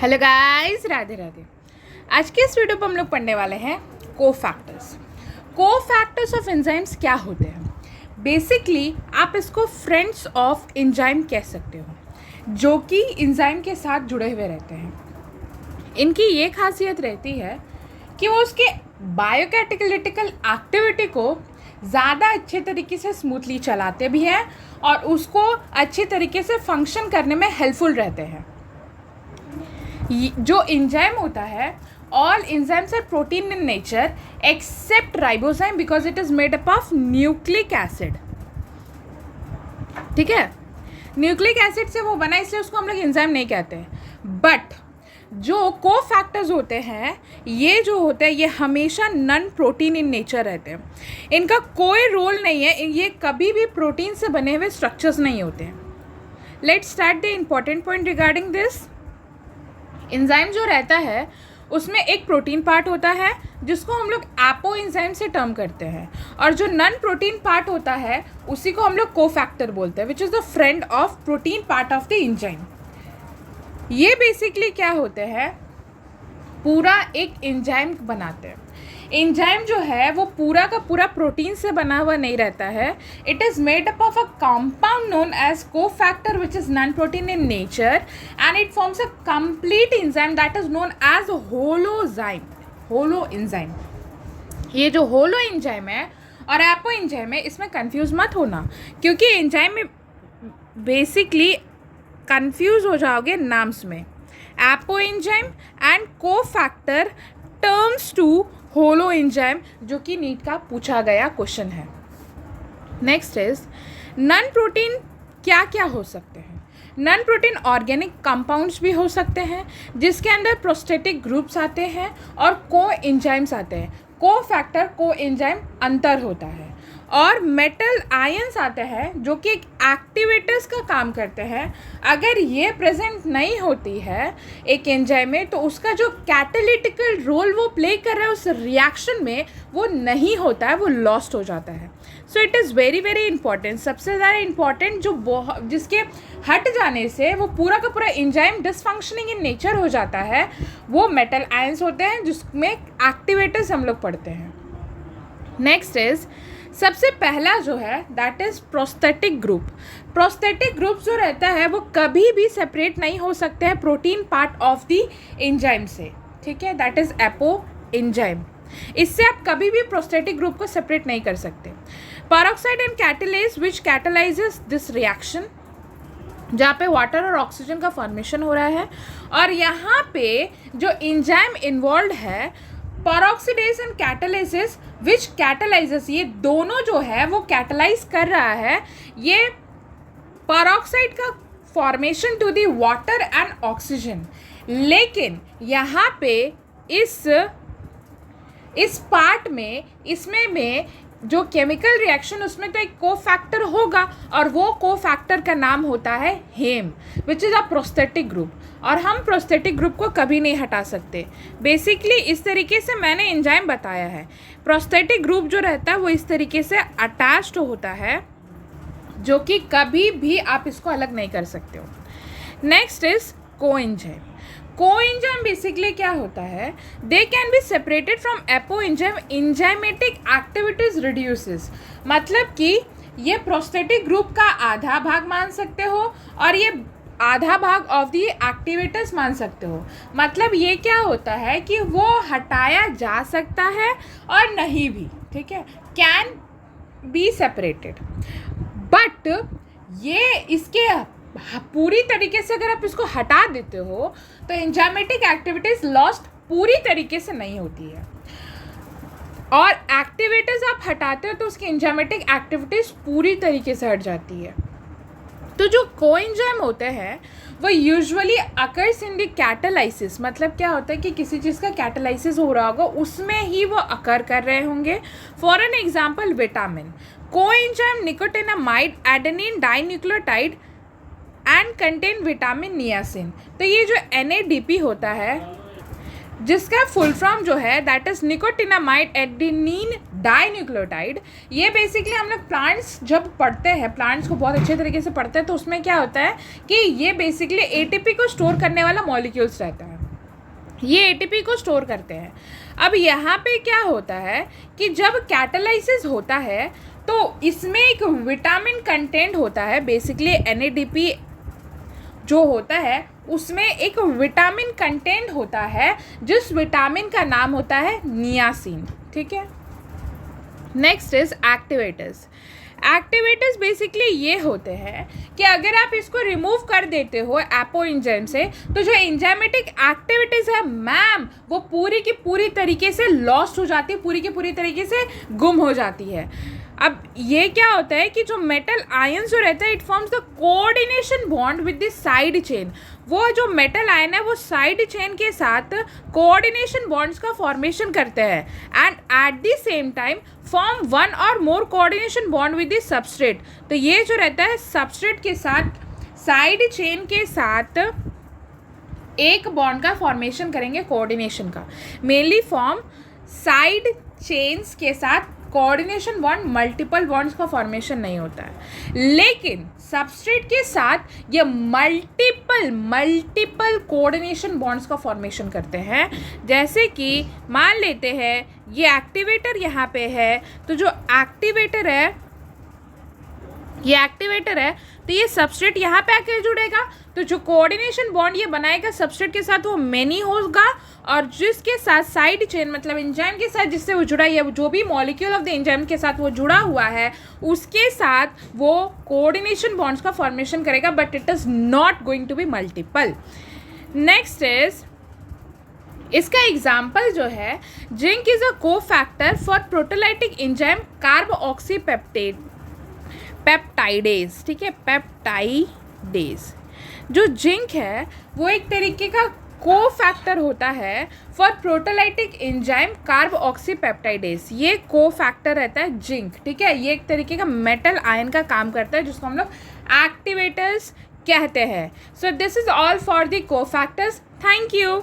Hello guys, Radhe Radhe. आज के इस वीडियो पर हम लोग पढ़ने वाले हैं कोफैक्टर्स। कोफैक्टर्स ऑफ एंजाइम्स क्या होते हैं? बेसिकली आप इसको फ्रेंड्स ऑफ एंजाइम कह सकते हो, जो कि एंजाइम के साथ जुड़े हुए रहते हैं। इनकी ये खासियत रहती है कि वो उसके बायोकैटालिटिकल एक्टिविटी को ज़्यादा अच्छे तरीके से स्मूथली चलाते भी हैं और उसको अच्छे तरीके से फंक्शन करने में हेल्पफुल रहते हैं। जो एंजाइम होता है, all enzymes are protein in nature except ribozyme because it is made up of nucleic acid. ठीक है, न्यूक्लिक एसिड से वो बना, इसलिए उसको हम लोग एंजाइम नहीं कहते हैं। बट जो कोफैक्टर्स होते हैं, ये जो होते हैं, ये हमेशा नॉन प्रोटीन इन नेचर रहते हैं। इनका कोई रोल नहीं है, ये कभी भी प्रोटीन से बने हुए स्ट्रक्चर्स नहीं होते हैं। Let's start the important point regarding this. Enzyme जो रहता है उसमें एक प्रोटीन पार्ट होता है जिसको हम लोग एपो एंजाइम से टर्म करते हैं, और जो नॉन प्रोटीन पार्ट होता है उसी को हम लोग कोफैक्टर बोलते हैं, which is the friend of protein part of the enzyme. ये बेसिकली क्या होते हैं, पूरा एक एंजाइम बनाते हैं। एंजाइम जो है वो पूरा का पूरा प्रोटीन से बना हुआ नहीं रहता है। It is made up of a compound known as cofactor which is non protein in nature and it forms a complete enzyme that is known as holoenzyme. ये जो होलो एंजाइम है और एपो एंजाइम है, इसमें confuse मत होना, क्योंकि enzyme में बेसिकली कंफ्यूज हो जाओगे नाम्स में। Apoenzyme and cofactor terms to holoenzyme, जो कि नीट का पूछा गया क्वेश्चन है। नेक्स्ट इज नॉन प्रोटीन क्या क्या हो सकते हैं। नॉन प्रोटीन ऑर्गेनिक कंपाउंड्स भी हो सकते हैं जिसके अंदर प्रोस्टेटिक ग्रुप्स आते हैं और को एंजाइम्स आते हैं। को फैक्टर को एंजाइम अंतर होता है, और मेटल आयंस आते हैं जो कि एक एक्टिवेटर्स का काम करते हैं। अगर ये प्रेजेंट नहीं होती है एक एंजाइम में, तो उसका जो कैटालिटिकल रोल वो प्ले कर रहा है उस रिएक्शन में, वो नहीं होता है, वो लॉस्ट हो जाता है। So it is very very important. सबसे ज़्यादा इंपॉर्टेंट जो जिसके हट जाने से वो पूरा का पूरा एंजाइम डिसफंक्शनिंग इन नेचर हो जाता है, वो मेटल आयंस होते हैं जिसमें एक्टिवेटर्स हम लोग पढ़ते हैं। नेक्स्ट इज सबसे पहला जो है that is prosthetic group. Prosthetic group जो रहता है वो कभी भी सेपरेट नहीं हो सकते हैं protein part of the enzyme से। ठीक है, दैट इज़ एपो एंजाइम। इससे आप कभी भी प्रोस्थेटिक ग्रुप को सेपरेट नहीं कर सकते। Peroxide and catalase which catalyses this reaction, जहाँ पे वाटर और ऑक्सीजन का फॉर्मेशन हो रहा है, और यहाँ पे जो एंजाइम इन्वॉल्व है पेरोक्सीडेज एंड कैटालिसिस विच कैटालाइजेस, ये दोनों जो है वो कैटालाइज कर रहा है ये पेरोक्साइड का formation to the water and oxygen. लेकिन यहाँ पे इस पार्ट में इसमें जो केमिकल रिएक्शन, उसमें तो एक कोफैक्टर होगा, और वो कोफैक्टर का नाम होता है haem, which is a prosthetic group. और हम प्रोस्थेटिक ग्रुप को कभी नहीं हटा सकते। बेसिकली इस तरीके से मैंने एंजाइम बताया है। प्रोस्थेटिक ग्रुप जो रहता है वो इस तरीके से अटैच्ड होता है, जो कि कभी भी आप इसको अलग नहीं कर सकते हो। Next is coenzyme. Coenzyme basically क्या होता है, they can be separated from apo enzyme, enzymatic activities reduces. मतलब कि ये प्रोस्थेटिक ग्रुप का आधा भाग मान सकते हो और ये आधा भाग ऑफ दी एक्टिवेटर्स मान सकते हो। मतलब ये क्या होता है कि वो हटाया जा सकता है और नहीं भी। ठीक है, कैन बी सेपरेटेड। बट ये इसके पूरी तरीके से अगर आप इसको हटा देते हो तो एंजाइमेटिक एक्टिविटीज लॉस्ट पूरी तरीके से नहीं होती है, और एक्टिवेटर्स आप हटाते हो तो उसकी एंजाइमेटिक एक्टिविटीज पूरी तरीके से हट जाती है। तो जो कोएंजाइम होते हैं वो usually occurs in the catalysis. मतलब क्या होता है कि किसी चीज़ का कैटालाइसिस हो रहा होगा, उसमें ही वो अकर कर रहे होंगे। For an example vitamin, coenzyme nicotinamide adenine dinucleotide and contain vitamin niacin. तो ये जो NADP होता है, जिसका फुल फॉर्म जो है that is nicotinamide adenine dinucleotide, ये बेसिकली हम लोग प्लांट्स जब पढ़ते हैं, प्लांट्स को बहुत अच्छे तरीके से पढ़ते हैं, तो उसमें क्या होता है कि ये बेसिकली ATP को स्टोर करने वाला मॉलिक्यूल्स रहता है। ये एटीपी को स्टोर करते हैं। अब यहाँ पे क्या होता है कि जब कैटालाइसिस होता है तो इसमें एक विटामिन कंटेंट होता है, बेसिकली NADP जो होता है उसमें एक विटामिन कंटेंट होता है, जिस विटामिन का नाम होता है नियासिन, ठीक है। Next is activators. Activators basically ये होते हैं कि अगर आप इसको रिमूव कर देते हो एपो एंजाइम से, तो जो एंजाइमेटिक एक्टिविटीज़ है मैम वो पूरी की पूरी तरीके से लॉस्ट हो जाती है, पूरी की पूरी तरीके से गुम हो जाती है। अब ये क्या होता है कि जो मेटल आयन जो रहता है it forms the coordination bond with the side chain. वो जो मेटल आयन है वो साइड चेन के साथ कोऑर्डिनेशन बॉन्ड्स का फॉर्मेशन करते हैं and at the same time form one और more coordination bond with the substrate. तो ये जो रहता है सबस्ट्रेट के साथ साइड चेन के साथ एक बॉन्ड का फॉर्मेशन करेंगे कोऑर्डिनेशन का। मेनली फॉर्म साइड चेन्स के साथ कोऑर्डिनेशन बॉन्ड, मल्टीपल बॉन्ड्स का फॉर्मेशन नहीं होता है। लेकिन सबस्ट्रेट के साथ ये मल्टीपल कोऑर्डिनेशन बॉन्ड्स का फॉर्मेशन करते हैं। जैसे कि मान लेते हैं ये एक्टिवेटर यहाँ पे है, तो जो एक्टिवेटर है तो ये सबस्ट्रेट यहाँ पे आकर जुड़ेगा, तो जो कोऑर्डिनेशन बॉन्ड ये बनाएगा सबस्ट्रेट के साथ वो मेनी होगा, और जिसके साथ साइड चेन मतलब एंजाइम के साथ जिससे वो जुड़ा है, जो भी मॉलिक्यूल ऑफ द एंजाइम के साथ वो जुड़ा हुआ है उसके साथ वो कोऑर्डिनेशन बॉन्ड्स का फॉर्मेशन करेगा, but it is not going to be multiple. Next is इसका एग्जाम्पल जो है, zinc is a cofactor for proteolytic enzyme carboxypeptidase, ठीक है, पेप्टाइडेज। जो जिंक है वो एक तरीके का को फैक्टर होता है for proteolytic enzyme carboxy peptidase. ये को फैक्टर रहता है जिंक, ठीक है। ये एक तरीके का मेटल आयन का काम करता है जिसको हम लोग एक्टिवेटर्स कहते हैं। So this is all for the को फैक्टर्स। Thank you.